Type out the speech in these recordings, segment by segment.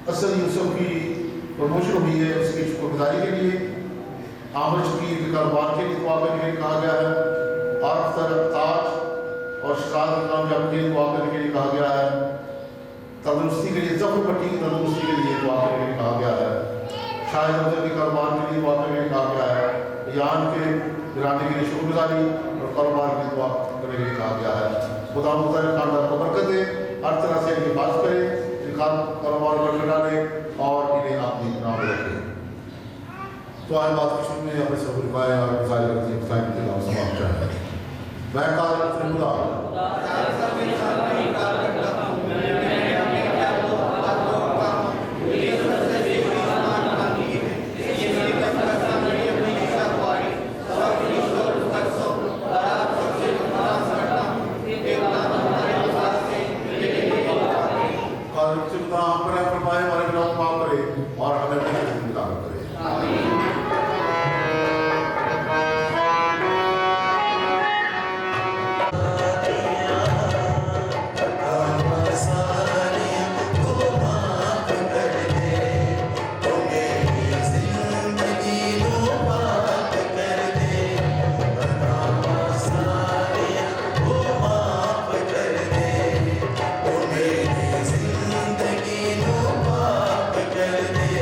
असल यूसुफ की प्रमोशन हुई है उसकी शुक्रगुजारी के लिए, आमद की कारोबार के लिए दुआ करने के लिए कहा गया है, आखिर ताज और शिकार कामयाब के लिए दुआ करने के लिए कहा गया है, तंदुरुस्ती के लिए जख्म पट्टी की तंदुरुस्ती के लिए दुआ करने के लिए कहा गया है, शायद हमजा के कारोबार के लिए दुआ करने के लिए कहा गया है, यान के गिराने के लिए शुक्रगुजारी और कारोबार के लिए दुआ करने के लिए कहा गया है। खुदा मुख्तार खानदान को बरकत दे, हर तरह से इनकी हिफाजत करे, कारोबार पर डाले और इन्हें अपनी नाम रखे। तो आए बात की शुरू में अपने सब रुकाए और गुजारी करते हैं टाइम के नाम समाप्त है। मैं काल खुदा और हमें अपने जिंदा करे। कर दे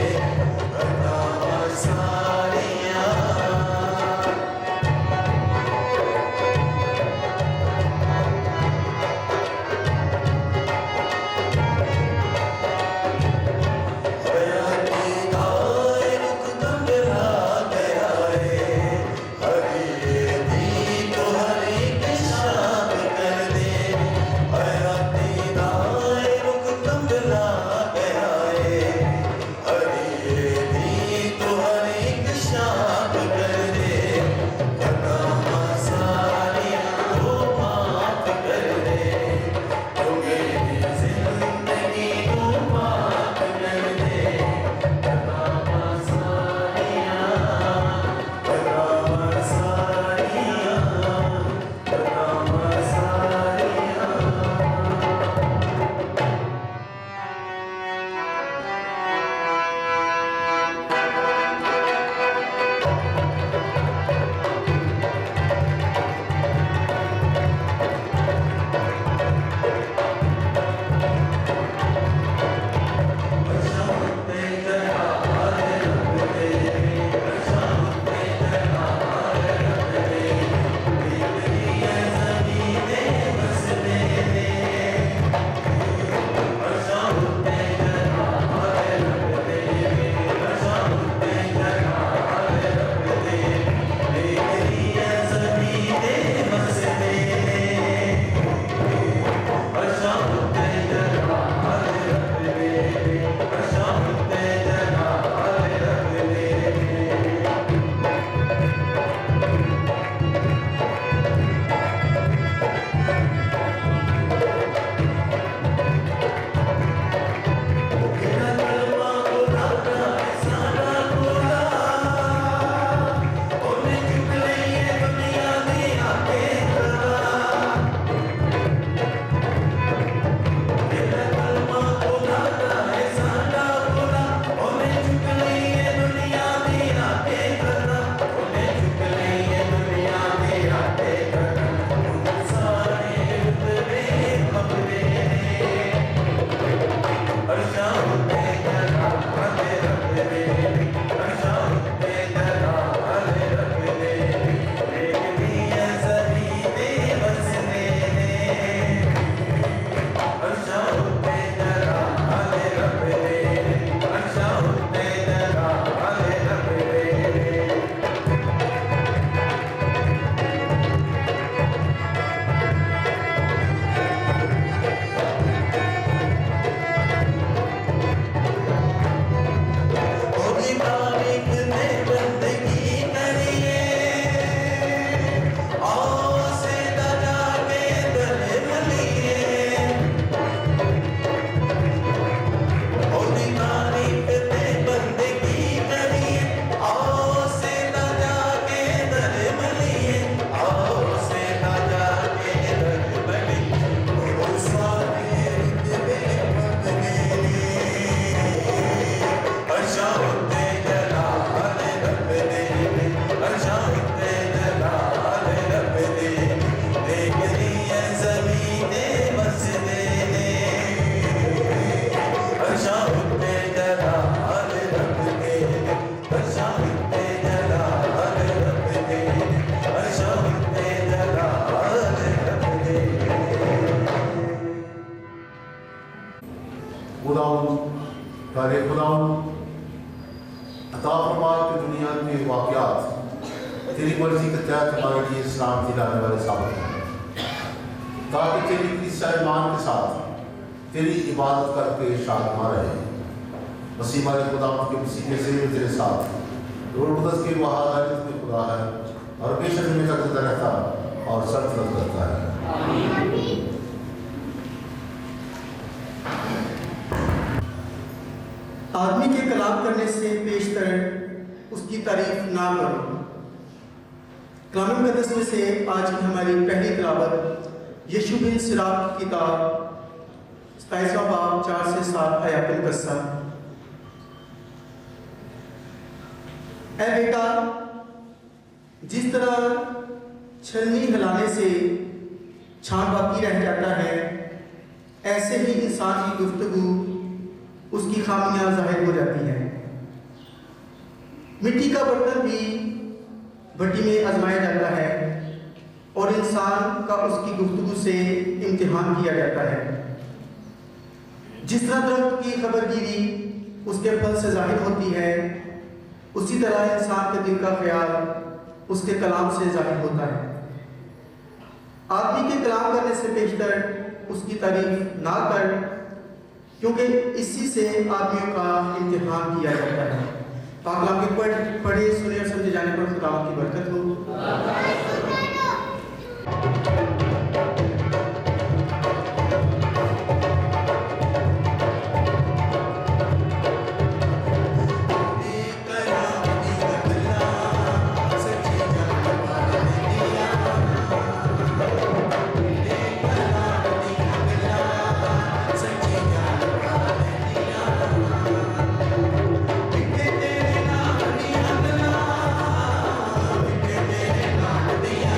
खुदावंद अता फरमा कि दुनिया के वाक़यात तेरी मर्जी के तहत हमारे लिए इस्लाम दिलाने वाले साबित हैं, ताकि तेरी कलीसिया ईमान के साथ तेरी इबादत करके शादमा रहे। मसीह हमारे खुदावंद के मसीह के ज़रिए तेरे साथ रूह कुद्दस के वहादानियत में खुदा है और बेशक में तक जिंदा रहता और सरफराज करता है। आदमी के कलाम करने से पेशतर उसकी तारीफ ना करो। कलाम मुक़द्दस में से आज की हमारी पहली तिलावत यीशु बिन सिराक की किताब 27वां बाब 4 से 7 आयत मुक़द्दसा। ऐ बेटा, जिस तरह छलनी हिलाने से छान बाकी रह जाता है, ऐसे ही इंसान की गुफ्तगू उसकी खामियां जाहिर हो जाती हैं। मिट्टी का बर्तन भी भट्टी में आजमाया जाता है और इंसान का उसकी गुफ्तगू से इम्तिहान किया जाता है। जिस तरह दरख्त की खबरगिरी उसके फल से जाहिर होती है, उसी तरह इंसान के दिल का ख्याल उसके कलाम से जाहिर होता है। आदमी के कलाम करने से बेशतर उसकी तारीफ ना कर, क्योंकि इसी से आदमियों का इम्तिहान किया जाता है। पाक कलाम के पढ़े सुने और समझे जाने पर खुदा की बरकत हो। Yeah.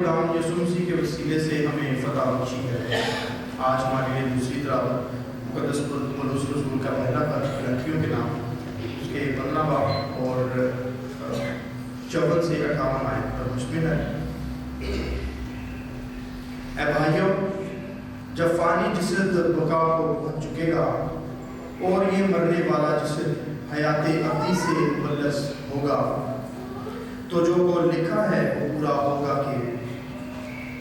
खुदावंद यीशु मसीह के वसीले से हमें फ़तह बख्शी है। आज हमारे लिए दूसरी तरफ मुक़द्दस पौलुस रसूल का पहला पत्र गलतियों के नाम उसके 15 बाब और 54 से 58 आयत पर मुश्तमिल है। ऐ भाइयों, जब फ़ानी जिसद बका को पहुँच चुकेगा और ये मरने वाला जिसद हयात अब्दी से मुखल्लस होगा, तो जो को लिखा है वो पूरा होगा कि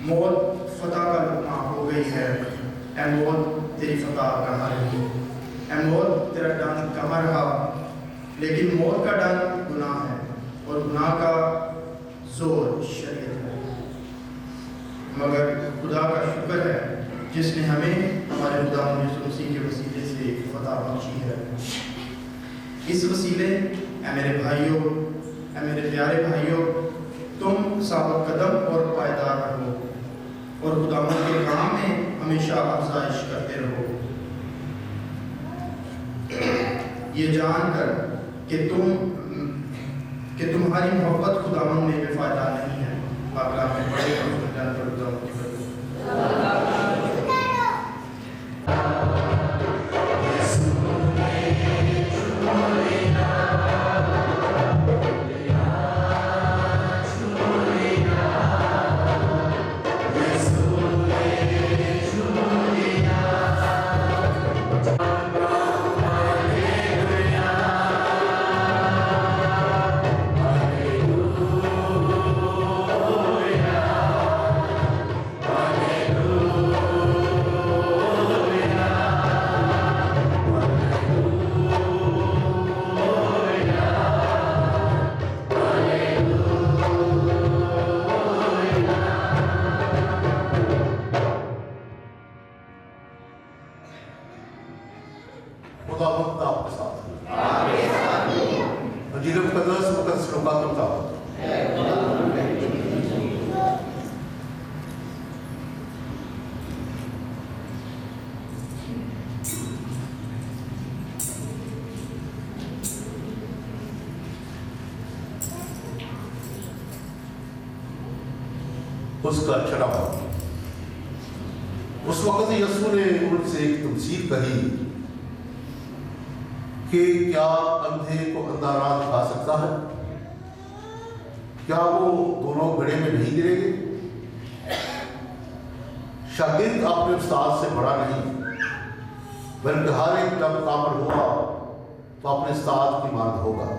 मौत फतह का लुक़मा हो गई है। ऐ मौत तेरी फतह कहाँ रही? ऐ मौत तेरा डंक कहाँ रहा? लेकिन मौत का डंक गुनाह है और गुनाह का जोर शरीयत है। मगर खुदा का शुक्र है जिसने हमें हमारे खुदा यीशु मसीह के वसीले से फतह बख्शी है। इस वसीले ऐ मेरे भाइयों, ऐ मेरे प्यारे भाइयों, तुम साबित कदम और पायदार रहो और खुदावंद के काम में हमेशा अफजाइश करते रहो, ये जानकर कि तुम्हारी मोहब्बत खुदावंद में बेफायदा नहीं है। बाबला में बड़े पर खुदावंद की उसका चढ़ावा। उस वक्त यीशु ने उनसे एक तमसील कही कि क्या अंधे को अंधा राह दिखा सकता है? क्या वो दोनों गड्ढे में नहीं गिरेंगे? शागिर्द अपने उस्ताद से बड़ा नहीं, बल्कि हर एक जब कामल हुआ तो अपने उस्ताद की मानद होगा।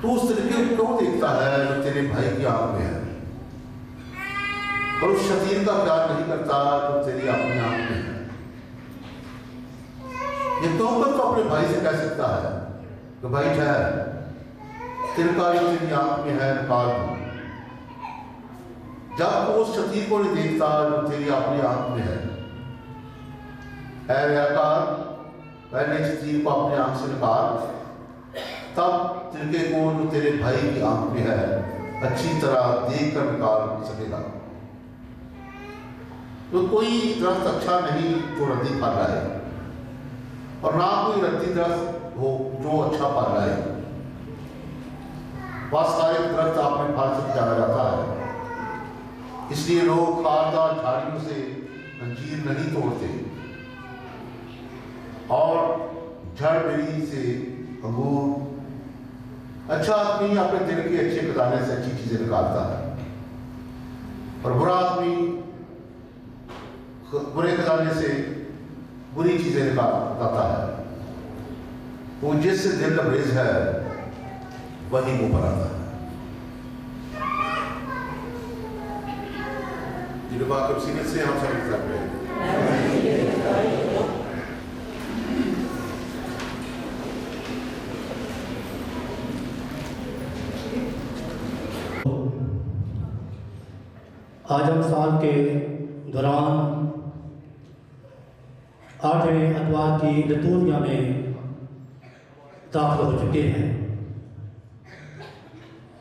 तो उस तरीके को क्यों देखता है जो तेरे भाई की आंख में है, और उस शतीर का प्यार नहीं करता जो तेरी अपनी आंख में है? ये तोहमत तो अपने भाई से कह सकता है कि भाई ठहर, तिनका जो तेरी आंख में है निकाल दो। जब तो उस शतीर को नहीं देखता जो तेरी अपनी आंख में है, ऐ रियाकार, पहले शतीर को अपनी आंख से निकाल, तब तिनके को जो तेरे भाई की आंख में है अच्छी तरह देख कर निकाल सकेगा। तो कोई दरख्त अच्छा नहीं जो रद्दी फल रहा है, और ना कोई रद्दी दरख्त हो जो अच्छा फल रहा है। वह सारे दरख्त आपने फल से जाना जाता है, इसलिए लोग खारदार झाड़ियों से अंजीर नहीं तोड़ते और झड़बेरी से अंगूर। अच्छा आदमी अपने दिल के अच्छे खजाने से अच्छी चीजें निकालता है, और बुरा आदमी बुरे खजाने से बुरी चीजें निकालता है। वो जिससे दिल लबरेज है वही मुंह पर आता है। जिनका सीने से हम सब कर रहे हैं। आज हम साल के दौरान 8वें अतवार की लितूर्जिया में दाखिल हो चुके हैं।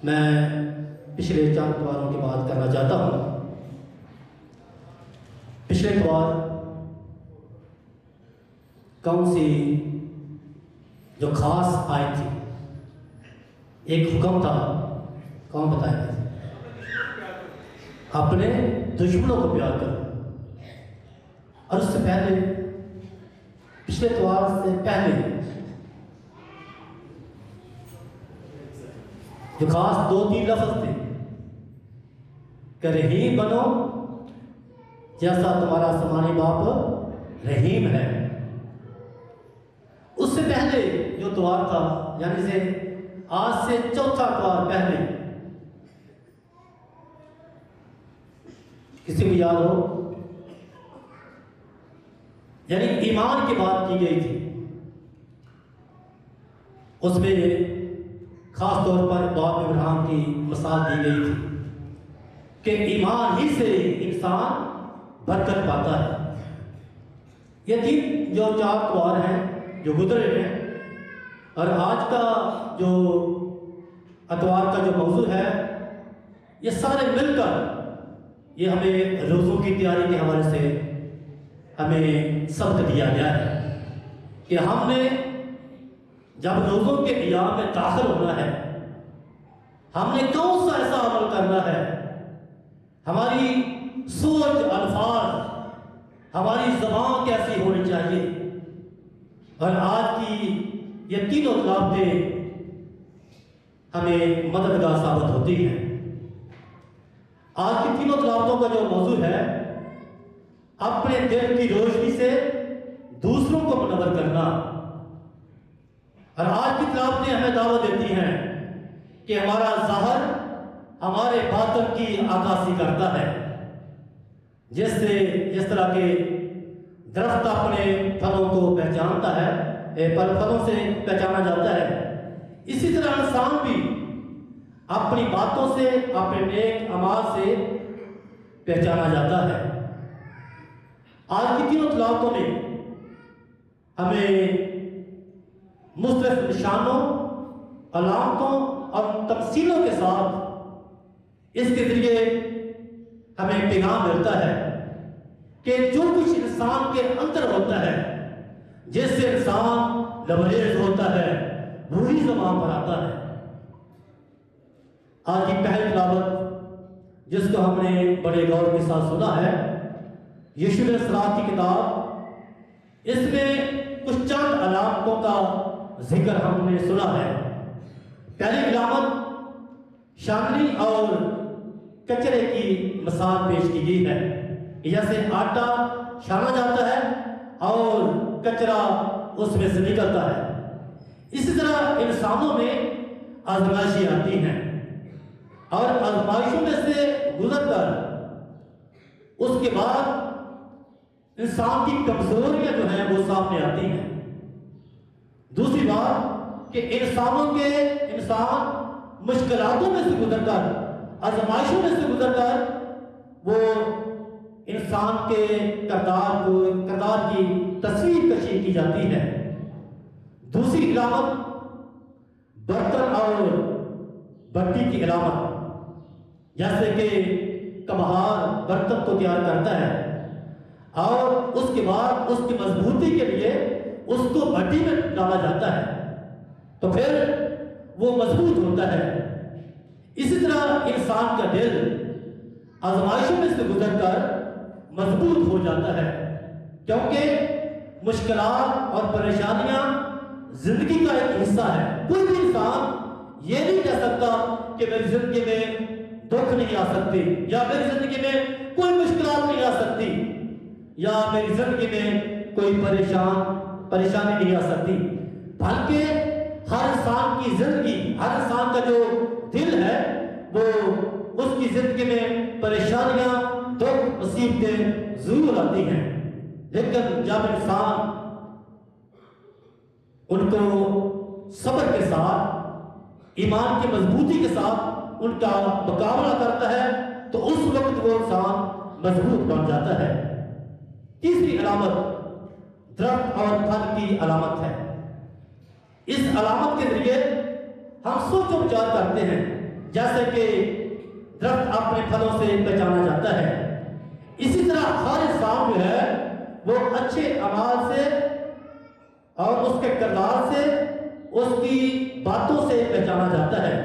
मैं पिछले 4 अतवारों की बात करना चाहता हूँ। पिछले अतवार कौन सी जो खास आयत थी, एक हुक्म था, कौन बताएगा? اپنے دشمنوں کو پیار کرو. اور اس سے پہلے پچھلے اتوار سے پہلے جو خاص 2-3 لفظ تھے کہ رحیم بنو جیسا تمہارا آسمانی باپ رحیم ہے. اس سے پہلے جو اتوار تھا یعنی سے آج سے 4تھا اتوار پہلے کسی کو یاد ہو یعنی ایمان کی بات کی گئی تھی. اس میں خاص طور پر باپ ابراہیم کی مثال دی گئی تھی کہ ایمان ہی سے انسان برکت پاتا ہے. یہ 3 جو 4 اتوار ہیں جو گزرے ہیں اور آج کا جو اتوار کا جو موضوع ہے یہ سارے مل کر یہ ہمیں روزوں کی تیاری کے حوالے سے ہمیں سبق دیا گیا ہے کہ ہم نے جب روزوں کے ایام میں داخل ہونا ہے ہم نے کون سا ایسا عمل کرنا ہے. ہماری سوچ الفاظ ہماری زبان کیسی ہونی چاہیے. اور آج کی یہ تینوں ضابطیں ہمیں مددگار ثابت ہوتی ہیں. آج کی تینوں ضابطوں کا جو موضوع ہے اپنے دل کی روشنی سے دوسروں کو منور کرنا. اور آج کی ضابطیں ہمیں دعوت دیتی ہیں کہ ہمارا ظاہر ہمارے باطن کی عکاسی کرتا ہے. جس طرح کے درخت اپنے پھلوں کو پہچانتا ہے پھلوں سے پہچانا جاتا ہے اسی طرح انسان بھی اپنی باتوں سے اپنے نیک اعمال سے پہچانا جاتا ہے. آج کی تینوں تلاوتوں میں ہمیں مختلف نشانوں علامتوں اور تمثیلوں کے ساتھ اس کے ذریعے ہمیں پیغام ملتا ہے کہ جو کچھ انسان کے اندر ہوتا ہے جس سے انسان لبریز ہوتا ہے وہی زبان پر آتا ہے. آج کی پہلی تلاوت جس کو ہم نے بڑے غور کے ساتھ سنا ہے یشوع علیہ السلام کی کتاب. اس میں کچھ چند علامتوں کا ذکر ہم نے سنا ہے. پہلی علامت شانلی اور کچرے کی مثال پیش کی گئی ہے. جیسے آٹا چھانا جاتا ہے اور کچرا اس میں سے نکلتا ہے اسی طرح انسانوں میں آزمائشیں آتی ہیں اور آزمائشوں میں سے گزر کر اس کے بعد انسان کی کمزوریاں جو ہیں وہ سامنے آتی ہیں. دوسری بات کہ انسان مشکلاتوں میں سے گزر کر آزمائشوں میں سے گزر کر وہ انسان کے کردار کی تصویر کشی کی جاتی ہے. دوسری علامت برتن اور بٹی کی علامت جیسے کہ کمہار برتن کو تیار کرتا ہے اور اس کے بعد اس کی مضبوطی کے لیے اس کو بٹی میں ڈالا جاتا ہے تو پھر وہ مضبوط ہوتا ہے. اسی طرح انسان کا دل آزمائشوں میں سے گزر کر مضبوط ہو جاتا ہے کیونکہ مشکلات اور پریشانیاں زندگی کا ایک حصہ ہے. کوئی بھی انسان یہ نہیں کہہ سکتا کہ میری زندگی میں دکھ نہیں آ سکتی یا میری زندگی میں کوئی مشکلات نہیں آ سکتی یا میری زندگی میں کوئی پریشانی نہیں آ سکتی. بلکہ ہر انسان کی زندگی ہر انسان کا جو دل ہے وہ اس کی زندگی میں پریشانیاں دکھ مصیبتیں ضرور آتی ہیں لیکن جب انسان ان کو صبر کے ساتھ ایمان کی مضبوطی کے ساتھ ان کا مقابلہ کرتا ہے تو اس وقت وہ انسان مضبوط بن جاتا ہے. تیسری علامت درخت اور پھل کی علامت ہے. اس علامت کے ذریعے ہم سوچ و بچار کرتے ہیں جیسے کہ درخت اپنے پھلوں سے پہچانا جاتا ہے اسی طرح ہر انسان جو ہے وہ اچھے اعمال سے اور اس کے کردار سے اس کی باتوں سے پہچانا جاتا ہے.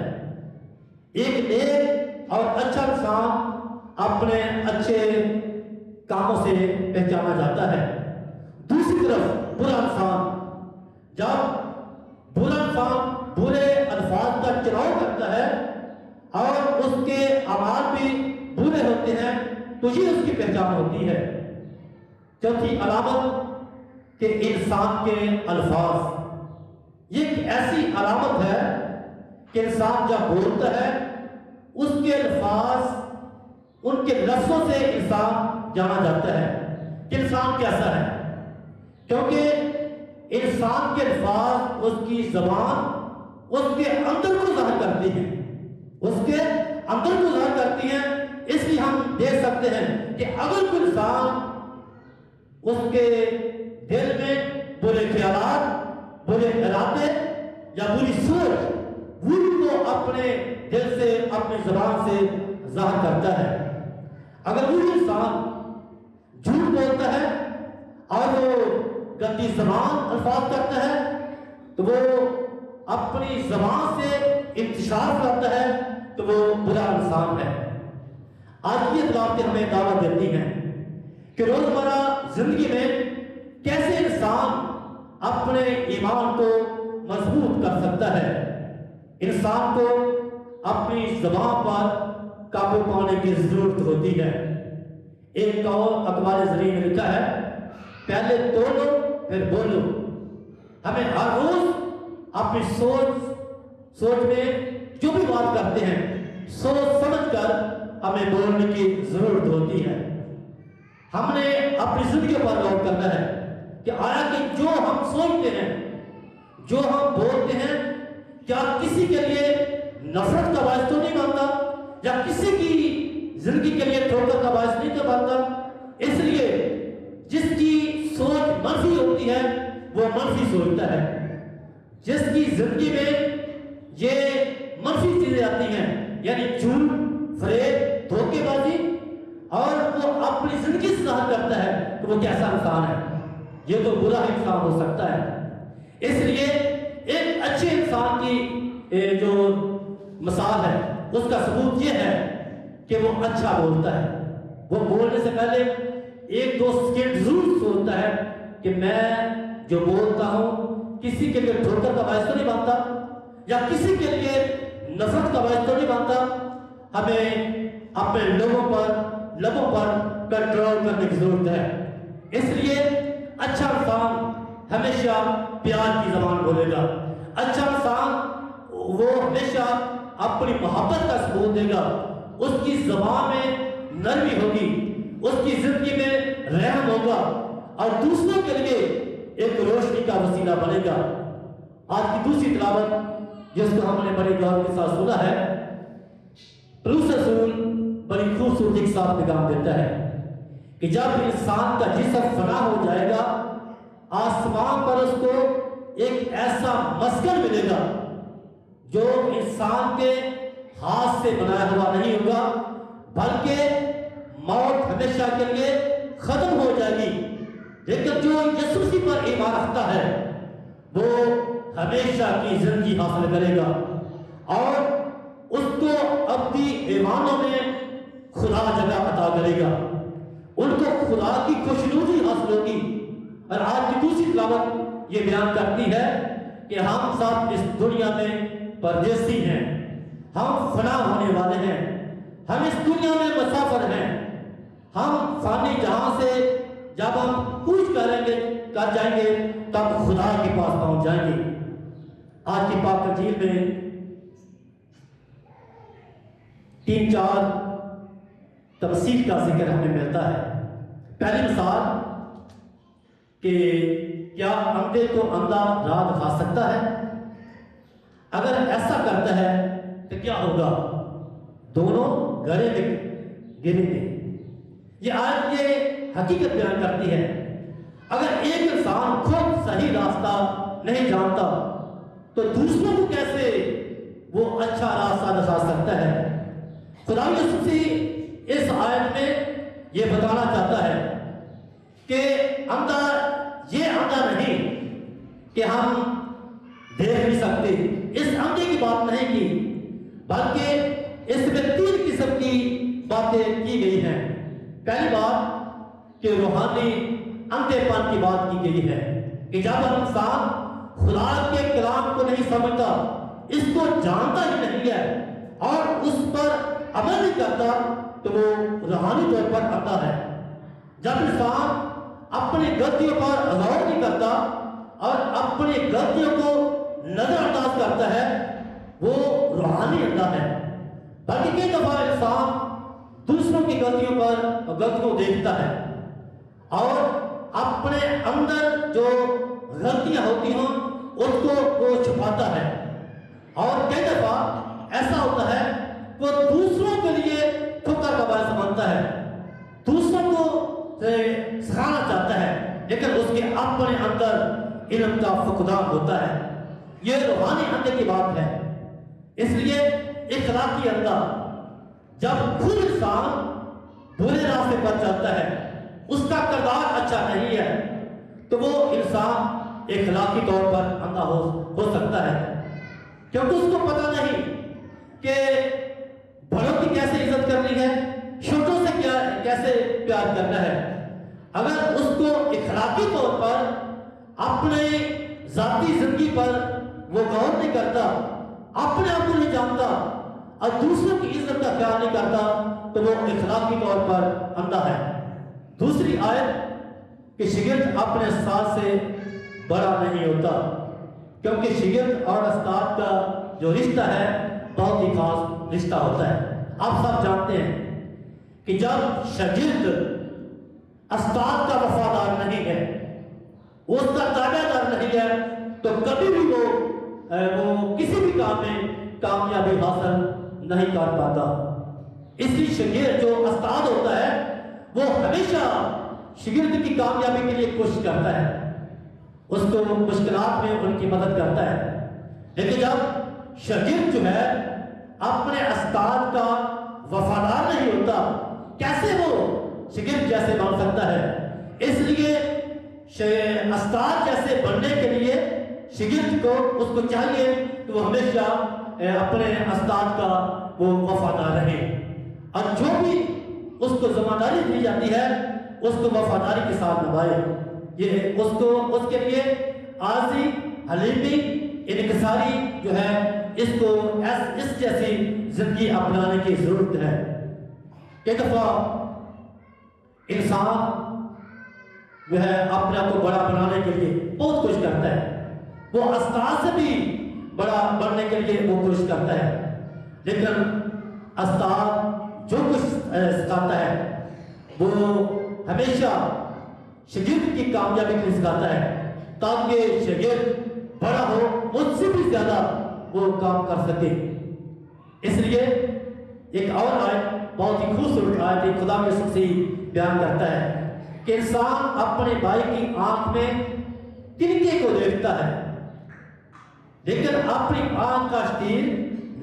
ایک نیک اور اچھا انسان اپنے اچھے کاموں سے پہچانا جاتا ہے۔ دوسری طرف برا انسان، جب برا انسان برے الفاظ کا چناؤ کرتا ہے اور اس کے اعمال بھی برے ہوتے ہیں تو یہ اس کی پہچان ہوتی ہے۔ چوتھی علامت کہ انسان کے الفاظ، یہ ایک ایسی علامت ہے کہ انسان جب بولتا ہے اس کے الفاظ، ان کے لفظوں سے انسان جانا جاتا ہے کہ انسان کیسا ہے، کیونکہ انسان کے الفاظ اس کی زبان اس کے اندر کو ظاہر کرتی ہیں، اس کے اندر کو ظاہر کرتی ہیں۔ اس لیے ہم دیکھ سکتے ہیں کہ اگر کوئی انسان اس کے دل میں برے خیالات، برے ارادے یا بری سوچ وہ اپنے دل سے، اپنی زبان سے ظاہر کرتا ہے۔ اگر وہ انسان جھوٹ بولتا ہے اور وہ گندی زبان الفاظ کرتا ہے تو وہ اپنی زبان سے انتشار کرتا ہے تو وہ برا انسان ہے۔ آج کی عدالتیں ہمیں دعوت دیتی ہیں کہ روزمرہ زندگی میں کیسے انسان اپنے ایمان کو مضبوط کر سکتا ہے۔ انسان کو اپنی زبان پر قابو پانے کی ضرورت ہوتی ہے۔ ایک اور اخبار زرین میں لکھا ہے، پہلے تولو پھر بولو۔ ہمیں ہر روز اپنی سوچ میں جو بھی بات کرتے ہیں سوچ سمجھ کر ہمیں بولنے کی ضرورت ہوتی ہے۔ ہم نے اپنی زندگی پر غور کرنا ہے کہ آیا کہ جو ہم سوچتے ہیں، جو ہم بولتے ہیں، کیا کسی کے لیے نفرت کا باعث تو نہیں بنتا یا کسی کی زندگی کے لیے ٹھوکر کا باعث نہیں تو بنتا؟ اس لیے جس کی سوچ منفی ہوتی ہے وہ منفی سوچتا ہے۔ جس کی زندگی میں یہ منفی چیزیں آتی ہیں، یعنی جھوٹ، فریب، دھوکے بازی، اور وہ اپنی زندگی سے ظاہر کرتا ہے تو وہ کیسا انسان ہے؟ یہ تو برا انسان ہو سکتا ہے۔ اس لیے ایک اچھے انسان کی جو مثال ہے اس کا ثبوت یہ ہے کہ وہ اچھا بولتا ہے۔ وہ بولنے سے پہلے ایک دو سیکنڈ ضرور سوچتا ہے کہ میں جو بولتا ہوں کسی کے لیے ٹھوکر کا باعث تو نہیں بنتا یا کسی کے لیے نفرت کا باعث تو نہیں بنتا۔ ہمیں اپنے لبوں پر کنٹرول کرنے کی ضرورت ہے۔ اس لیے اچھا انسان ہمیشہ پیار کی زبان بولے گا، اچھا انسان وہ ہمیشہ اپنی محبت کا ثبوت دے گا، اس کی زبان میں نرمی ہوگی، اس کی زندگی میں رحم ہوگا اور دوسروں کے لیے ایک روشنی کا وسیلہ بنے گا۔ آج کی دوسری تلاوت جس کو ہم نے بڑے غور کے ساتھ سنا ہے، پولس رسول بڑی خوبصورتی کے ساتھ پیغام دیتا ہے کہ جب انسان کا جسم فنا ہو جائے گا، آسمان پر اس کو ایک ایسا مسکن ملے گا جو انسان کے ہاتھ سے بنایا ہوا نہیں ہوگا، بلکہ موت ہمیشہ کے لیے ختم ہو جائے گی۔ لیکن جو یسوع مسیح پر ایمان رکھتا ہے وہ ہمیشہ کی زندگی حاصل کرے گا اور اس کو اپنی ایمانوں میں خدا جگہ عطا کرے گا، ان کو خدا کی خوشنودی حاصل ہوگی۔ اور آج کی دوسری تلاوت یہ بیان کرتی ہے کہ ہم سب اس دنیا میں پردیسی ہیں، ہم فنا ہونے والے ہیں، ہم اس دنیا میں مسافر ہیں، ہم فانی جہاں سے جب ہم کوچ کر جائیں گے تب خدا کے پاس پہنچ جائیں گے۔ آج کی پاک انجیل میں 3-4 تمثیل کا ذکر ہمیں ملتا ہے۔ پہلی مثال کہ کیا اندھے کو اندھا راہ دکھا سکتا ہے؟ اگر ایسا کرتا ہے تو کیا ہوگا؟ دونوں گڑھے میں گریں گے۔ یہ آیت یہ حقیقت بیان کرتی ہے، اگر ایک انسان خود صحیح راستہ نہیں جانتا تو دوسروں کو کیسے وہ اچھا راستہ دکھا سکتا ہے؟ خدا یسوع مسیح اس آیت میں یہ بتانا چاہتا ہے کہ اندھا یہ اندھا نہیں کہ ہم دیکھ نہیں سکتے، اس اندھے کی بات نہیں کی، بلکہ اس میں 3 قسم کی باتیں کی گئی ہیں۔ پہلی بات کہ روحانی اندھے پن کی بات کی گئی ہے کہ جب انسان خدا کے کلام کو نہیں سمجھتا، اس کو جانتا ہی نہیں ہے اور اس پر عمل نہیں کرتا تو وہ روحانی طور پر اندھا ہے۔ جب انسان اپنی غلطیوں پر غور نہیں کرتا اور اپنی غلطیوں کو نظر انداز کرتا ہے، وہ روحانی اندھا ہے۔ بلکہ کئی دفعہ انسان دوسروں کی غلطیوں دیکھتا ہے اور اپنے اندر جو غلطیاں ہوتی ہیں اس کو وہ چھپاتا ہے، اور کئی دفعہ ایسا ہوتا ہے وہ دوسروں کے لیے ٹھکر کا باعث بنتا ہے، دوسروں کو سکھانا چاہتا ہے، لیکن اس کے اپنے اندر علم کا فقدان ہوتا ہے۔ یہ روحانی اندھے کی بات ہے۔ اس لیے اخلاقی اندھا، جب خود انسان برے راستے پر چلتا ہے، اس کا کردار اچھا نہیں ہے، تو وہ انسان اخلاقی طور پر اندھا ہو سکتا ہے، کیونکہ اس کو پتہ نہیں کہ بڑوں کی کیسے عزت کرنی ہے، چھوٹوں سے کیسے پیار کرنا ہے۔ اگر اس کو اخلاقی طور پر اپنے ذاتی زندگی پر وہ غور نہیں کرتا، اپنے آپ کو نہیں جانتا اور دوسروں کی عزت کا خیال نہیں کرتا، تو وہ اخلاقی طور پر اندھا ہے۔ دوسری آیت کہ شاگرد اپنے استاد سے بڑا نہیں ہوتا، کیونکہ شاگرد اور استاد کا جو رشتہ ہے بہت ہی خاص رشتہ ہوتا ہے۔ آپ سب جانتے ہیں کہ جب شاگرد استاد کا وفادار نہیں ہے، اس کا تابع دار نہیں ہے، تو کبھی بھی وہ کسی بھی کام میں کامیابی حاصل نہیں کر پاتا۔ اس لیے شاگرد جو استاد ہوتا ہے وہ ہمیشہ شاگرد کی کامیابی کے لیے کوشش کرتا ہے، اس کو مشکلات میں ان کی مدد کرتا ہے۔ لیکن جب شاگرد جو ہے اپنے استاد کا وفادار نہیں ہوتا، کیسے وہ شاگرد جیسے بن سکتا ہے؟ اس لیے استاد جیسے بننے کے لیے شاگرد کو اس کو چاہیے کہ وہ ہمیشہ اپنے استاد کا وہ وفادار رہے، اور جو بھی اس کو ذمہ داری دی جاتی ہے اس کو وفاداری کے ساتھ نبھائے۔ یہ اس کے لیے عاجزی، حلیمی، انکساری جو ہے اس کو اس جیسی زندگی اپنانے کی ضرورت ہے۔ ایک دفعہ انسان جو ہے اپنے آپ کو بڑا بنانے کے لیے بہت کوشش کرتا ہے، وہ استاد سے بھی بڑا بننے کے لیے وہ کوشش کرتا ہے، لیکن استاد جو کچھ سکھاتا ہے وہ ہمیشہ شاگرد کی کامیابی کے لیے سکھاتا ہے، تاکہ شاگرد بڑا ہو، مجھ سے بھی زیادہ وہ کام کر سکے۔ اس لیے ایک اور آیت بہت ہی خوبصورت آیت ہے، خدا کے شخصی بیان کرتا ہے کہ انسان اپنے بھائی کی آنکھ میں تنکے کو دیکھتا ہے لیکن اپنی آنکھ کا شتیر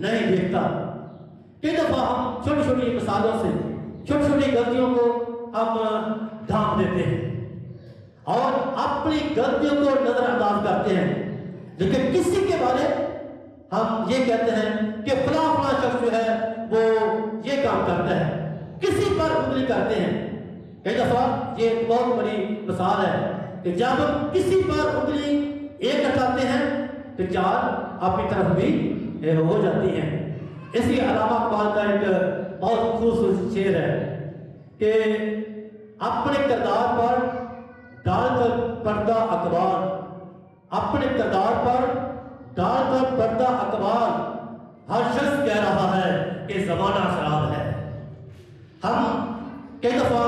نہیں دیکھتا۔ کئی دفعہ ہم چھوٹی چھوٹی مثالوں سے چھوٹی چھوٹی غلطیوں کو ہم ڈھانپ دیتے ہیں اور اپنی غلطیوں کو نظر انداز کرتے ہیں، لیکن کسی کے بارے ہم یہ کہتے ہیں کہ فلاں فلاں شخص جو ہے وہ یہ کام کرتا ہے، کسی پر انگلی کرتے ہیں۔ کئی دفعہ یہ ایک بہت بڑی مثال ہے کہ جب ہم کسی پر انگلی ایک اٹھاتے ہیں تو چار اپنی طرف بھی ہو جاتی ہیں۔ اسی علامہ اقبال کا ایک بہت خوبصورت شعر ہے کہ اپنے کردار پر ڈال کر پردہ اقبال، اپنے کردار پر ڈال کر پردہ اقبال، ہر شخص کہہ رہا ہے کہ زمانہ خراب ہے۔ ہم کئی دفعہ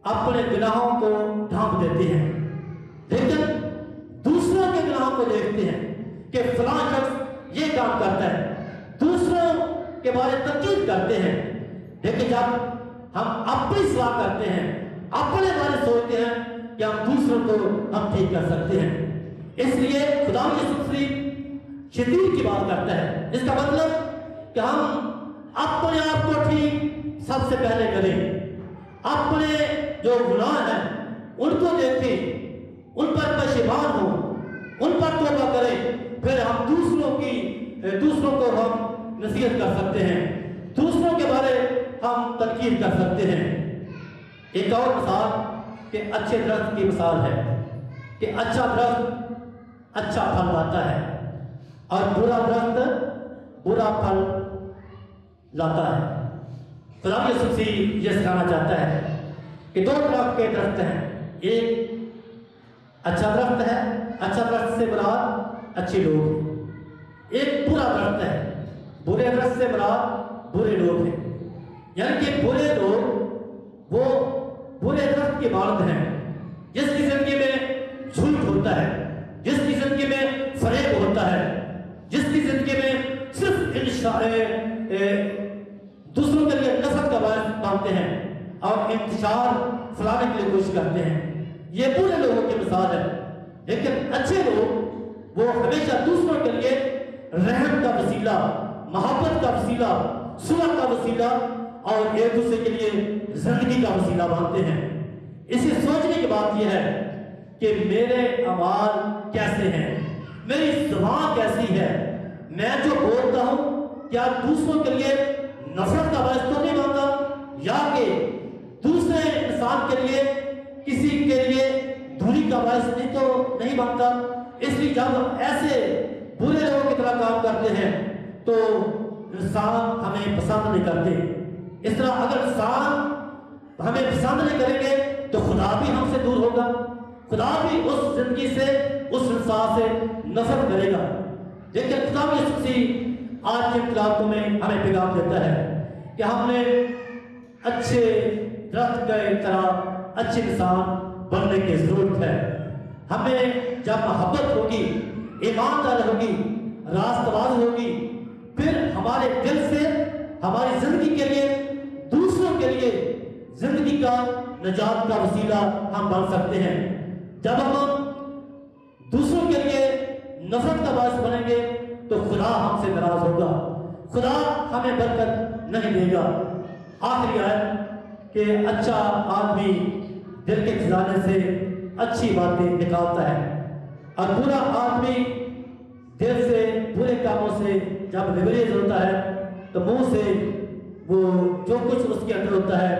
اپنے گناہوں کو ڈھانپ دیتے ہیں لیکن دوسروں کے گناہوں کو دیکھتے ہیں کہ فلاں شخص یہ کام کرتا ہے، دوسروں کے بارے تنقید کرتے ہیں، لیکن جب ہم اپنی اصلاح کرتے ہیں، اپنے بارے سوچتے ہیں کہ ہم دوسروں کو ہم ٹھیک کر سکتے ہیں۔ اس لیے خدا کی شدید کی بات کرتا ہے، اس کا مطلب کہ ہم اپنے آپ کو ٹھیک سب سے پہلے کریں، اپنے جو گناہ ہیں ان کو دیکھیں، ان پر پشیمان ہوں، ان پر توبہ کریں، پھر ہم دوسروں کو ہم نصیحت کر سکتے ہیں، دوسروں کے بارے हम तनकीद कर सकते हैं। एक और मिसाल कि अच्छे दरख्त की मिसाल है कि अच्छा दरख्त अच्छा फल लाता है और बुरा दरख्त बुरा फल लाता है। खुदा यीशु मसीह ये सिखाना चाहता है कि दो तरह के दरख्त हैं, एक अच्छा दरख्त है, अच्छा दरख्त से मुराद अच्छे लोग हैं, एक बुरा दरख्त है, बुरे दरख्त से मुराद बुरे लोग हैं। यानी कि बुरे लोग वो बुरे दरख्त के मानद हैं जिसकी जिंदगी में झूठ होता है, जिसकी जिंदगी में फरेब होता है, जिसकी जिंदगी में सिर्फ दूसरों के लिए नफरत का बायस मानते हैं और इंतशार फैलाने के लिए कोशिश करते हैं। ये बुरे लोगों की मिसाल है। लेकिन अच्छे लोग वो हमेशा दूसरों के लिए रहम का वसीला, मोहब्बत का वसीला, सुलह का वसीला और एक दूसरे के लिए जिंदगी का वसीला मानते हैं। इसे सोचने की बात यह है कि मेरे अमाल कैसे हैं, मेरी ज़ुबान कैसी है, मैं जो बोलता हूँ क्या दूसरों के लिए नफरत का बायस तो नहीं बनता, या कि दूसरे इंसान के लिए किसी के लिए दूरी का बायस नहीं बनता। इसलिए जब ऐसे बुरे लोगों की तरह काम करते हैं तो इंसान हमें पसंद नहीं करते। इस तरह अगर इंसान हमें पसंद नहीं करेंगे तो खुदा भी हमसे दूर होगा, खुदा भी उस जिंदगी से, उस इंसान से नफरत करेगा। लेकिन खुदा यीशु मसीह आज के तिलावतों में हमें पैगाम देता है कि हमने अच्छे दरख्त की तरह अच्छे इंसान बनने की जरूरत है। हमें जब मोहब्बत होगी, ईमानदार होगी, रास्तबाज होगी, फिर हमारे दिल से हमारी जिंदगी के लिए, दूसरों के लिए जिंदगी का निजात का वसीला हम बन सकते हैं। जब हम दूसरों के लिए नफरत का बायस बनेंगे तो खुदा हमसे नाराज होगा, खुदा हमें बरकत नहीं देगा। आखिरी आयत कि अच्छा आदमी दिल के खजाने से अच्छी बातें निकालता है और बुरा आदमी दिल से बुरे कामों से जब लिबरेज होता है तो मुंह से वो जो कुछ उसके अंदर होता है,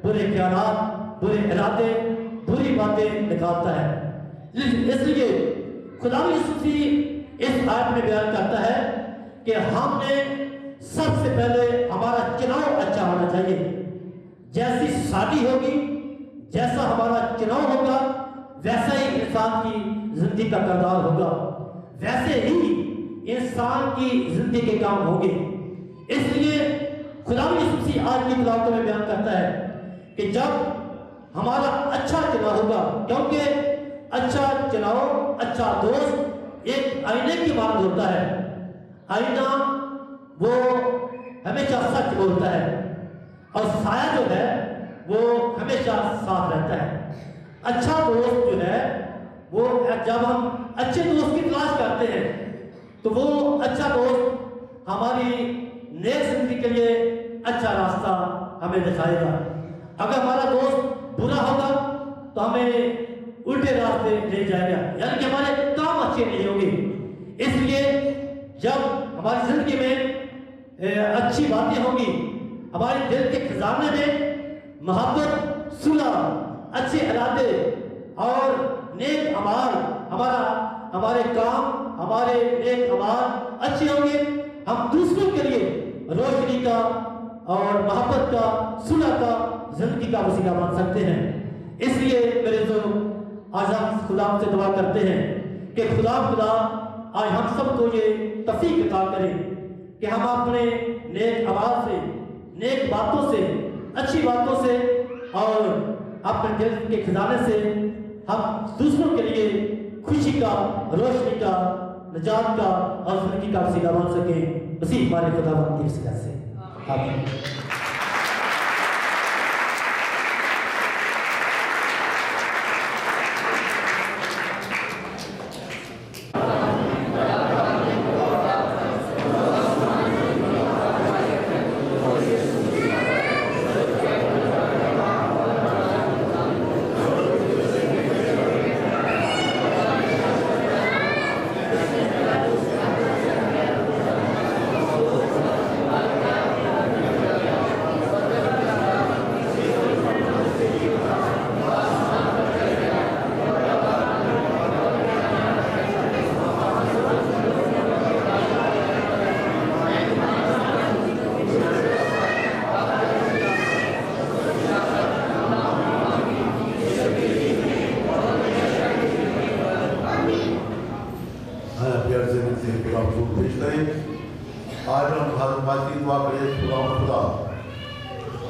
बुरे ख्यालात, बुरे इरादे, बुरी बातें निकालता है। इसलिए खुदा यीशु मसीह इस आयत में बयान करता है कि हमने सबसे पहले हमारा चुनाव अच्छा होना चाहिए। जैसी शादी होगी, जैसा हमारा चुनाव होगा, वैसा ही इंसान की जिंदगी का किरदार होगा, वैसे ही इंसान की जिंदगी के काम होंगे। इसलिए खुदा यीशु मसीह आज की तिलावत में बयान करता है कि जब हमारा अच्छा चुनाव होगा, क्योंकि अच्छा चुनाव, अच्छा दोस्त एक आईने की मानद होता है। आईना वो हमेशा सच बोलता है और साया जो है वो हमेशा साफ रहता है। अच्छा दोस्त जो है वो जब हम अच्छे दोस्त की तलाश करते हैं तो वो अच्छा दोस्त हमारी नेक जिंदगी के लिए अच्छा रास्ता हमें दिखाएगा। अगर हमारा दोस्त बुरा होगा तो हमें उल्टे रास्ते ले जाएगा, यानी कि हमारे काम अच्छे नहीं होंगे। इसलिए जब हमारी जिंदगी में अच्छी बातें होंगी, हमारे दिल के खजाने में मोहब्बत, सुलह, अच्छे इरादे और नेक अमाल, हमारे काम, हमारे नेक अमाल अच्छे होंगे, हम दूसरों के लिए रोशनी का और मोहब्बत का, सुलह का, जिंदगी का वसीला बन सकते हैं। इसलिए मेरे जो आज हम खुदा से दुआ करते हैं कि खुदा आज हम सबको ये तौफीक अता करें कि हम अपने नेक आवाज से, नेक बातों से, अच्छी बातों से और अपने दिल के खजाने से हम दूसरों के लिए खुशी का, रोशनी का, निजात का और जिंदगी का वसीला बन सके। उसी हमारे खुदावंद की वसीला से आमीन।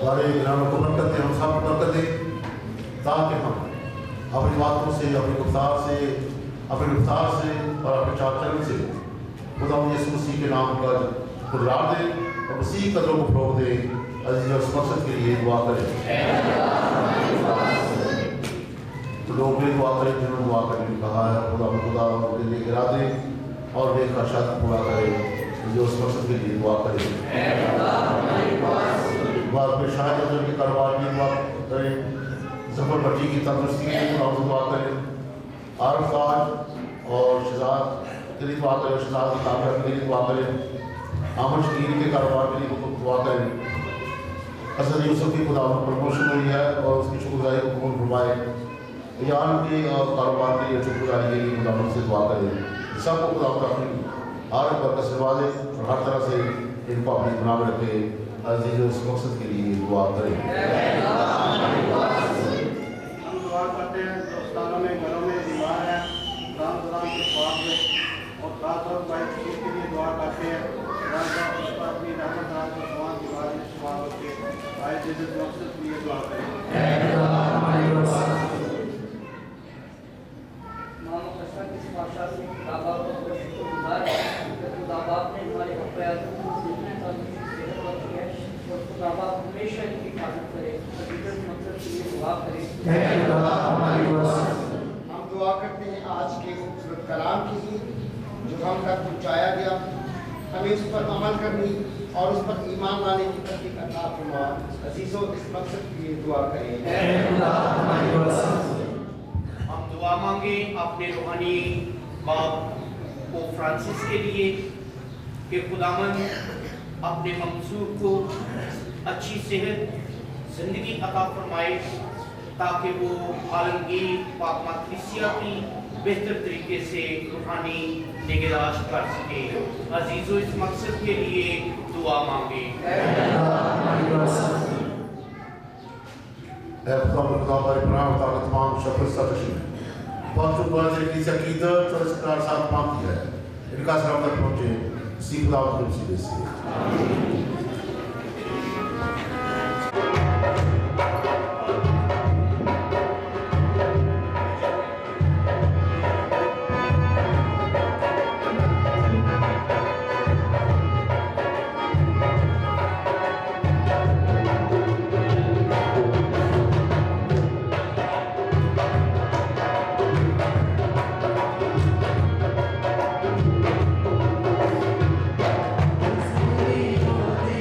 हमारे ग्रामों को बरकत दे, हम सब को बरकत दे, ताकि हम अपनी बातों से, अपनी गुफ्तार से, और अपने चाल चलन से खुदा यीशु मसीह के नाम का खुदरार दे और उसी कदरों को फरोग दे। अजीज और इस मकसद के लिए दुआ करें। तो लोग भी दुआ करें जिन्होंने दुआ करने को कहा है। खुदा उनके लिए गिरा दे और वे खर्चात पूरा करे जो उस मकसद के लिए दुआ करें। बात में शायद के कारोबार की दुआ करें, जफर भट्टी की तंदुरुस्ती के लिए दुआ करें, आरफ ताज और शहजाद के लिए दुआ करें, शहजाद की कामयाबी के लिए दुआ करें, आमद शकीर के कारोबार के लिए दुआ करें। हसन यूसुफ की खुदा प्रमोशन हुई है और उसकी शुक्रगुजारी को कबूल फरमाए। यान के कारोबार के लिए शुक्रगुजारी के लिए खुदा से दुआ करें। सबको खुदा अपनी आरफ बरकत से नवाजे और हर तरह से इनको अपनी बना में रखे। अजीज उस मकसद के लिए दुआ करें। हम दुआ करते हैं दोस्तानों में, घरों में बीमार हैं, राम के ख्वाब में, और खास तौर पर के लिए दुआ करते हैं उस पर अपनी रहमत रात को समान की बात में शुमार होकर आए जिस मकसद के लिए दुआ करें। मानो कसा किस भाषा से खुदा बाप को शुक्रगुजार है कि खुदा बाप ने हमारे हक़ को सीखने का सेहत बख्शी है और खुदा बाप हमेशा इनकी हिफाजत करे। हकीकत मकसद के लिए दुआ करें। हम दुआ करते हैं आज के खूबसूरत कलाम की ही जो हम तक पहुँचाया गया, हमें उस पर अमल करनी और उस पर ईमान लाने की तौफीक अता फरमा। अजीजों इस मकसद के लिए दुआ करें। हम दुआ मांगे अपने रूहानी बाप को फ्रांसिस के लिए कि खुदावन अपने मंसूर को अच्छी सेहत जिंदगी अता फरमाए ताकि वो आलमगीर पाक मकदसिया की बेहतर तरीके से रूहानी निगहदाश्त कर सके। अजीजों इस मकसद के लिए दुआ मांगे। तमाम की अकीदत और इसका साथ तमाम किया है, इनका सलाम तक पहुँचे इसी खुदा के वसीले से। Thank you.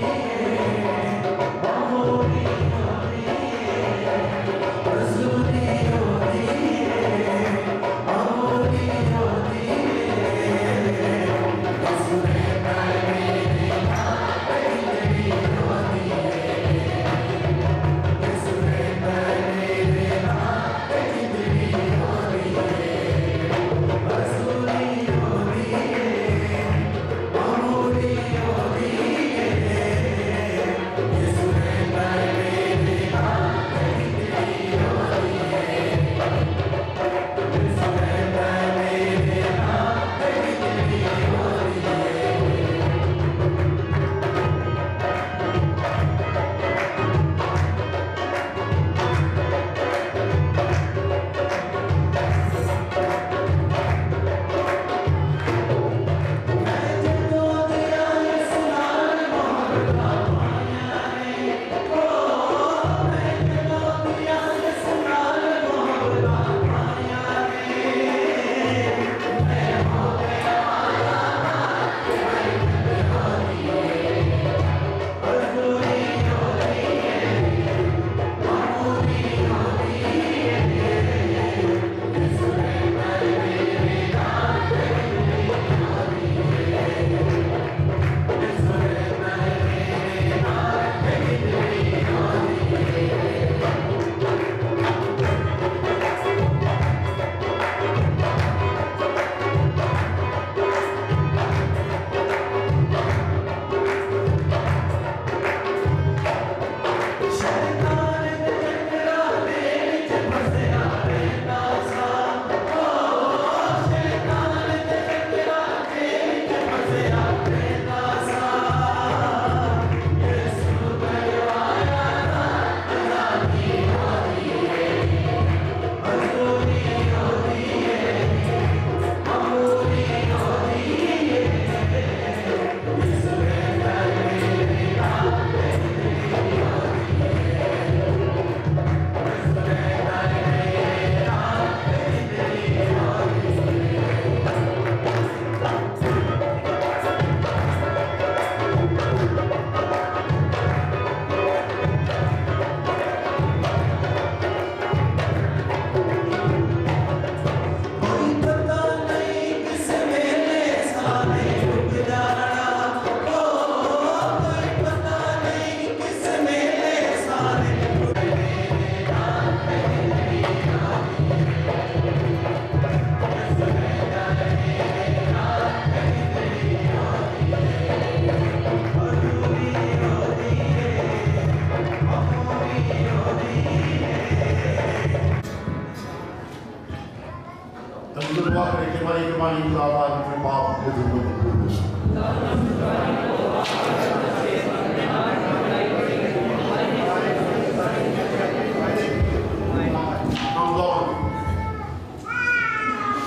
मेहरबानी खुदा पाक अपने पाप को दूर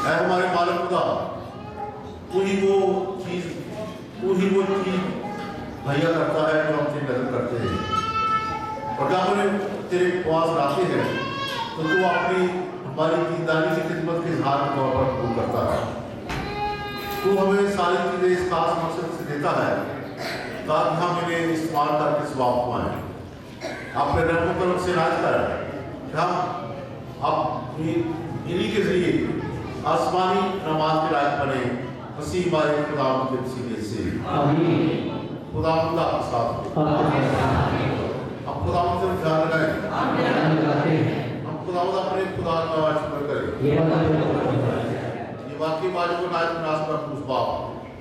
हमारे मालिक खुदा तू ही वो चीज मुहैया करता है जो हम तेरी नजर करते हैं, और जब हमें तेरे पास लाते हैं तो तू अपनी हमारी दीनदारी की खिदमत के इजहार के तौर पर कबूल करता है। तू हमें सारी चीज़ें इस खास मकसद से देता है ताकि हम इन्हें इस्तेमाल करके सवाब पाएँ। अपने रहम करम से राज कर कि हम इन्हीं के जरिए आसमानी नमाज के लायक बने। मसीह हमारे खुदा के वसीले से खुदा के साथ हम खुदा से ध्यान लगाएं, हम खुदा अपने खुदा का शुक्र करें। ये वाकई बाजू को नायक मुनासिब उस बाप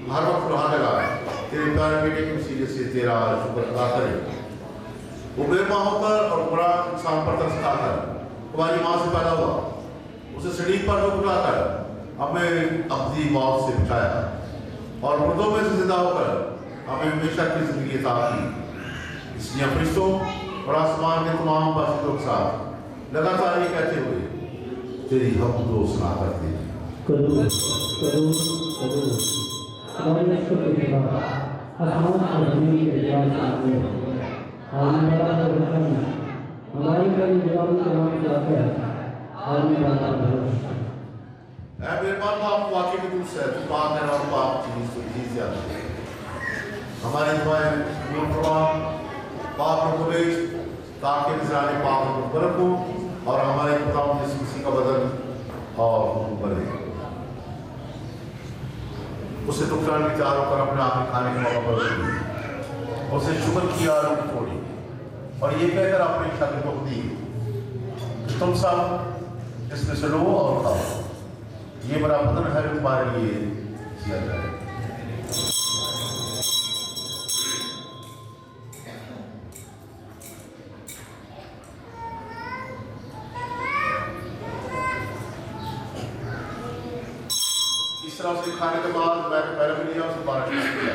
हर वक्त रहा लगा तेरे प्यारे बेटे के वसीले से तेरा शुक्र अदा करें। वो बेमां होकर और बड़ा इंसान पर तरस खाकर तुम्हारी माँ से पैदा हुआ, उसे सलीब पर रोक उठाकर हमें अपनी मौत से बचाया और मुर्दों में से जिंदा होकर हमें हमेशा की जिंदगी अता की। इसलिए फरिश्तों और आसमान के तमाम बाशिंदों के साथ लगातार ये कहते हुए तेरी हमद व सना करते हैं। मेहरबान बाप वाकई में तुझसे है, तू पाक है और पाक चीज तो चीज ज्यादा है। हमारी दुआएं कबूल फरमा पाक रुकवेश ताकि निज़राने पाक मुबरक हो और हमारे खुदा यीशु मसीह का बदन और खून बने। उसे टुकड़ा में तैयार होकर अपने आप में खाने के मौका पर रखी, उसे शुक्र किया और छोड़ी और ये कहकर अपने शागिर्दों को दी तुम सब इसमें से लो और खाओ, ये बड़ा बदन है तुम्हारे लिए किया जाए। इस तरह से खाने के बाद मैंने पहले भी लिया, उसे बारह किया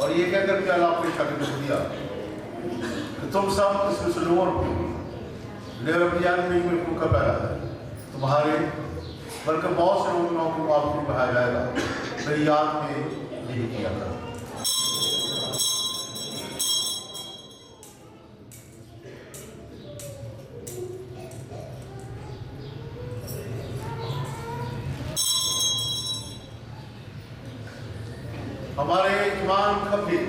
और ये कहकर प्याला अपने शागिर्दों को दिया कि तुम सब इसमें से लो और याद में का पैदा है तुम्हारे बल्कि बहुत से लोगों को आपको बढ़ाया जाएगा। मेरी याद में यही किया था। हमारे ईमान खबीर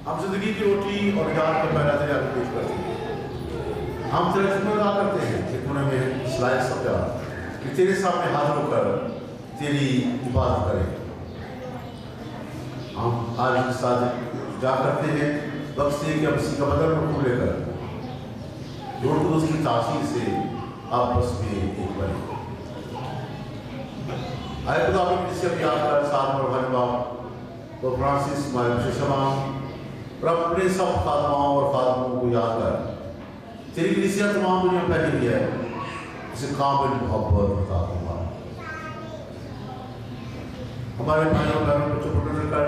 हम जिंदगी की रोटी और जान का पहला तेरे आगे पेश करते हैं। हम तेरा शुक्र अदा करते हैं कि तूने हमें इस लायक समझा कि तेरे सामने हाजिर होकर तेरी इबादत करें। हम आज के साथ जा करते हैं वक्त से कि अब इसी का बदल में खूब लेकर रोड को उसकी तासीर से आपस में एक बने। आए खुदा अपनी किसी अब याद कर साथ और बाप तो फ्रांसिस मायूस शमाम और अपने सब खादमाओं और खादमों को याद कर तेरी कलीसिया तमाम दुनिया फैली हुई है, इसे काबिल मोहब्बत बता दूंगा। हमारे भाइयों और बहनों बच्चों को नजर कर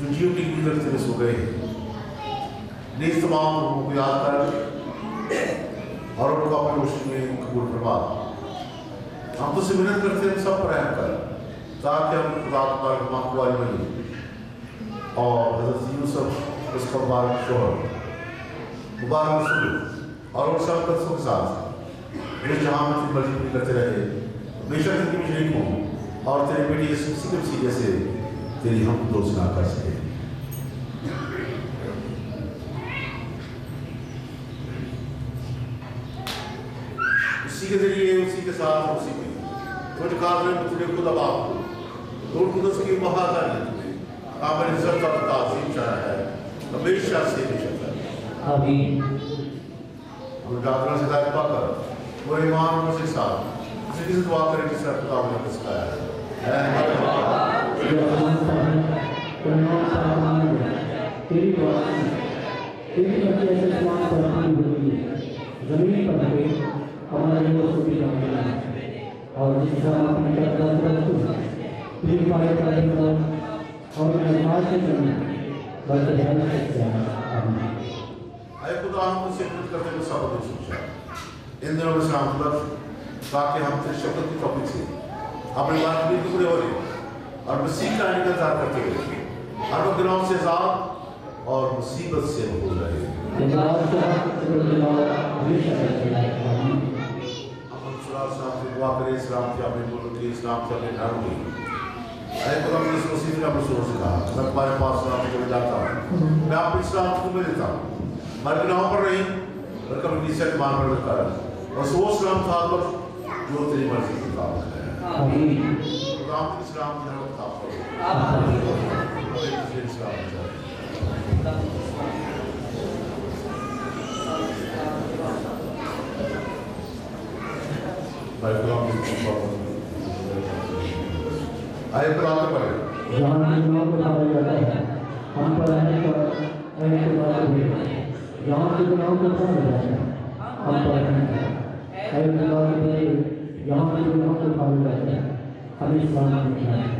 जो जीव की गुजर से सो गए नीज तमाम लोगों को याद कर और उनको अपनी रोशनी में कबूल फरमा। हम तो से मिन्नत करते हैं सब पर रहम कर ताकि हम खुदा पर माकवारी बने और हज़रत यूसुफ उसका मुबारक शोहर मुबारक रसूल और सब कदसों के साथ मेरे जहाँ में तुम मर्जी पूरी करते रहे बेशक जिंदगी में शरीक हूँ और तेरे बेटी यीशु मसीह के वसीले से तेरी हम दोस्त ना कर सके। उसी के जरिए उसी के साथ उसी में कुछ काबिल तुझे खुद अब आप रूह कुदस की वफादारी काबिल इज्जत और ताज़ीम चाह है हमेशा से हमेशा। आमीन। हम जागरण से दायित्व पाकर वो ईमान के साथ उसे किसी दुआ करें जिससे खुदा ने सिखाया है। तेरा नाम सामान है, तेरी बात तेरी बच्चे ऐसे समान पर अपनी होती है, जमीन पर लगे हमारे लोगों को भी जाने और जिस तरह अपने करता रखो फिर पाए करने को और निर्माण से करना बल्कि ध्यान से करना आए खुदा हम उनसे विनती करते हैं सब कुछ सोचा इन दिनों में शाम तक ताकि हम तेरे शब्द की टॉपिक से अपने बात भी पूरे हो रहे और मसीह का इंतजार करते हुए हर दिनों से आजाद और मुसीबत से हो रहे इस्लाम से दुआ करें इस्लाम से अपने मुल्क के इस्लाम से अपने घरों में अरे खुदा मुझे इस मुसीबत का मसूर से कहा मैं तुम्हारे पास इस्लाम को जाता हूँ मैं अपने इस्लाम को में देता हूँ मर गिनाहों पर नहीं बल्कि अपनी इज्जत मान पर देता है और वो इस्लाम था जो तेरी मर्जी के मुताबिक है खुदा हम इस्लाम की हर वक्त आप करो इस्लाम आए कुरान में पढ़े जहाँ गुनाहों को उठाया जाता है हम पर रहने पर ऐसे खुदा को भी जहाँ के गुनाहों को उठाया जाता है हम पर रहने पर ऐसे खुदा को भी जहाँ के गुनाहों को उठाया जाता है हमें इस्लाम में उठाया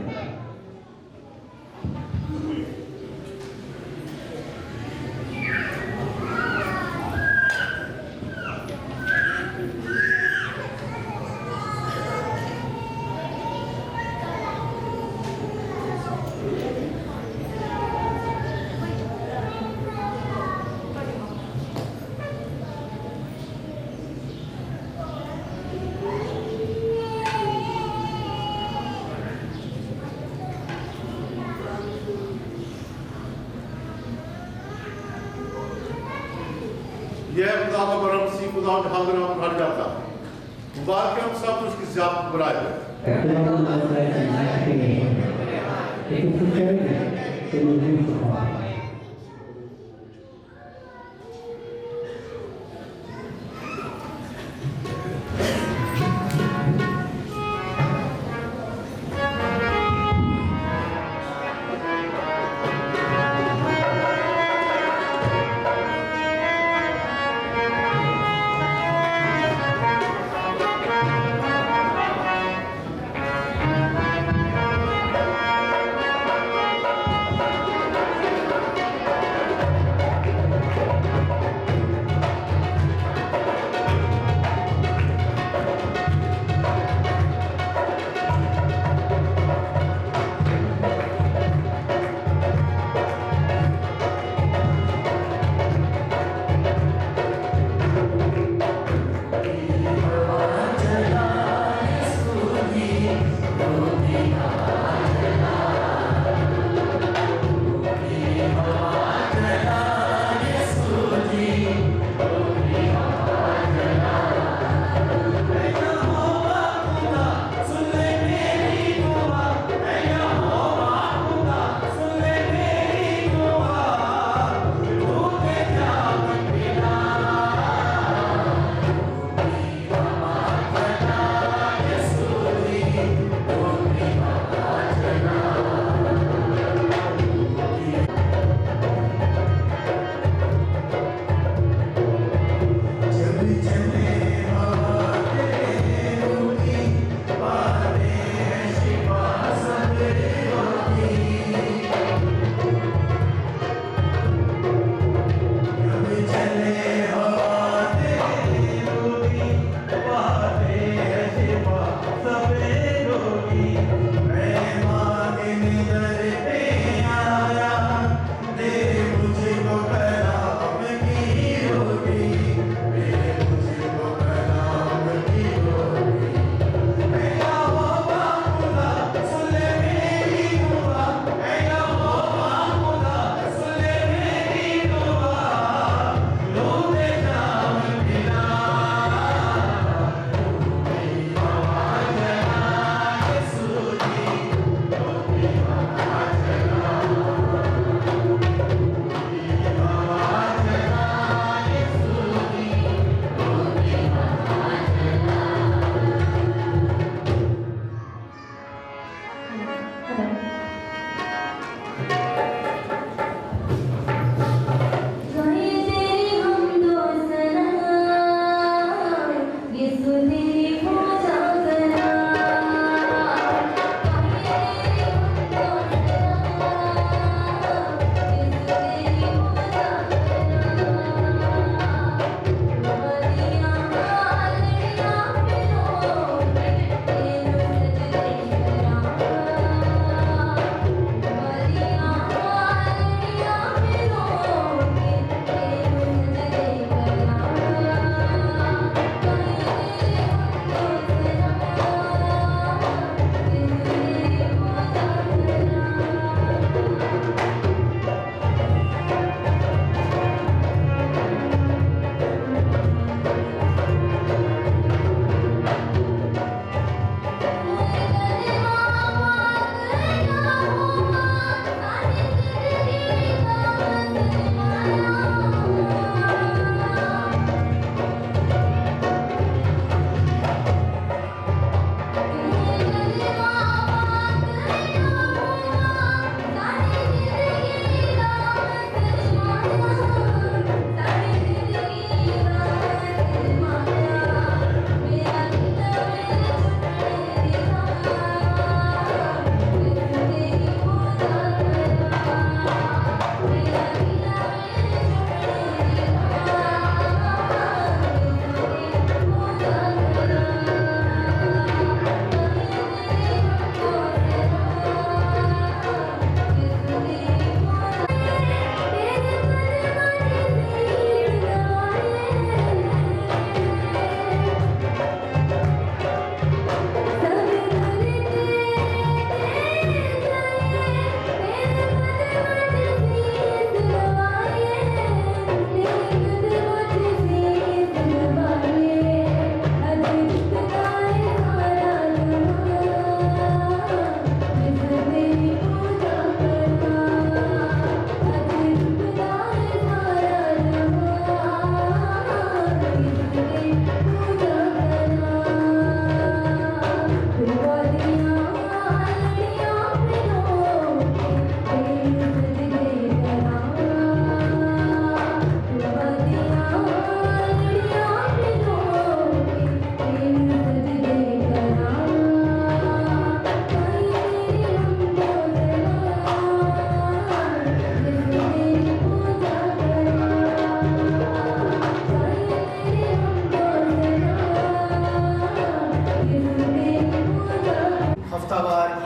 यह खुदा का बरम सी खुदा जहाँ में हम घर जाता मुबारक हम सब उसकी ज़ियादत बुराई है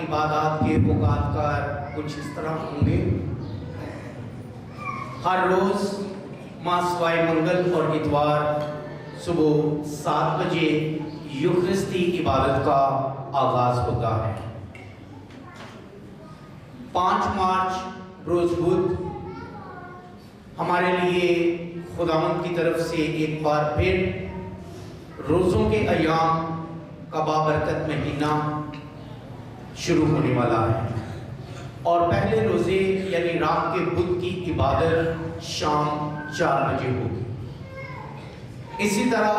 इबादत के औकात का कुछ इस तरह होंगे। हर रोज़ मासवाए मंगल और इतवार सुबह 7 बजे यूखरिस्ती इबादत का आगाज़ होता है। 5 मार्च रोज़ बुध हमारे लिए खुदावंद की तरफ से एक बार फिर रोज़ों के अयाम का बाबरकत महीना शुरू होने वाला है और पहले रोज़े यानी रात के बुध की इबादत शाम 4 बजे होगी। इसी तरह